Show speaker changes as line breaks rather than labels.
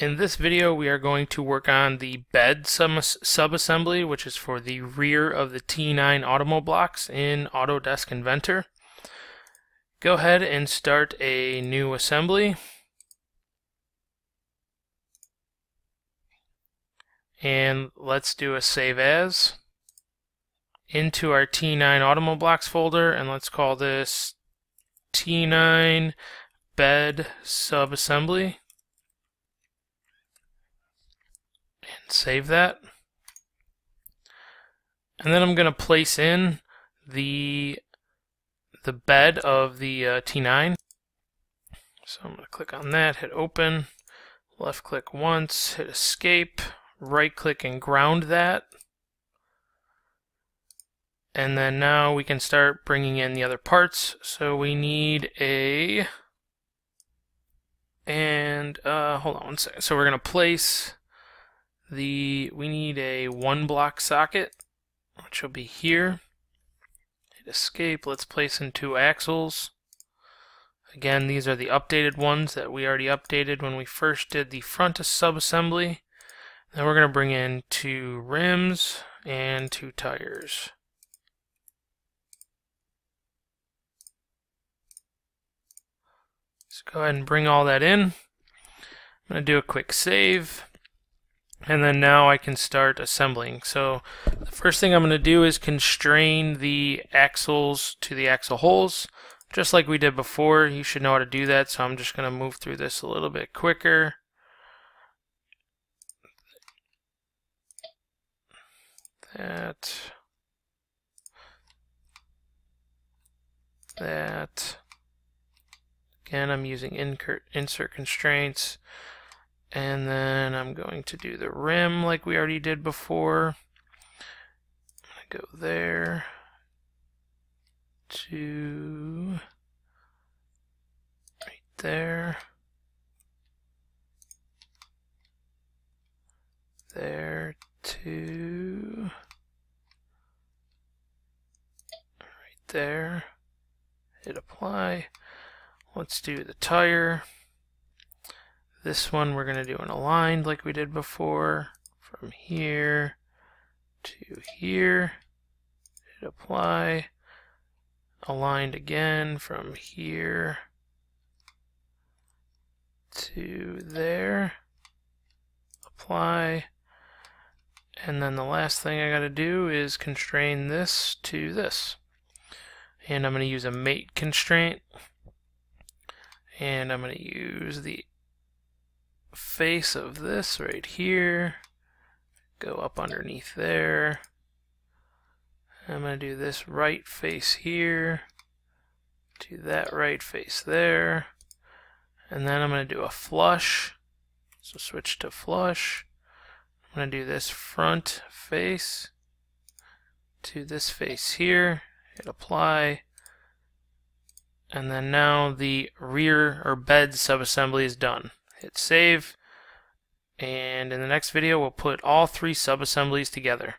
In this video, we are going to work on the bed subassembly, which is for the rear of the T9 automoblox in Autodesk Inventor. Go ahead and start a new assembly. And let's do a save as into our T9 automoblox folder, and let's call this T9 bed subassembly. And save that. And then I'm going to place in the bed of the T9. So I'm going to click on that, hit open, left click once, hit escape, right click and ground that. And then now we can start bringing in the other parts. So we need hold on one second. So we're going to place we need a 1-block socket, which will be here. Hit escape, let's place in 2 axles. Again, these are the updated ones that we already updated when we first did the front subassembly. Then we're going to bring in 2 rims and 2 tires. So go ahead and bring all that in. I'm going to do a quick save. And then now I can start assembling. So the first thing I'm going to do is constrain the axles to the axle holes. Just like we did before, you should know how to do that. So I'm just going to move through this a little bit quicker. That. Again, I'm using insert constraints. And then I'm going to do the rim like we already did before. I'm going to go there to right there, there to right there, hit apply. Let's do the tire. This one we're going to do an aligned like we did before, from here to here, hit apply, aligned again from here to there, apply, and then the last thing I got to do is constrain this to this. And I'm going to use a mate constraint, and I'm going to use the face of this right here, go up underneath there. I'm going to do this right face here to that right face there, and then I'm going to do a flush, so switch to flush. I'm going to do this front face to this face here, hit apply, and then now the rear or bed subassembly is done. Hit save, and in the next video we'll put all 3 subassemblies together.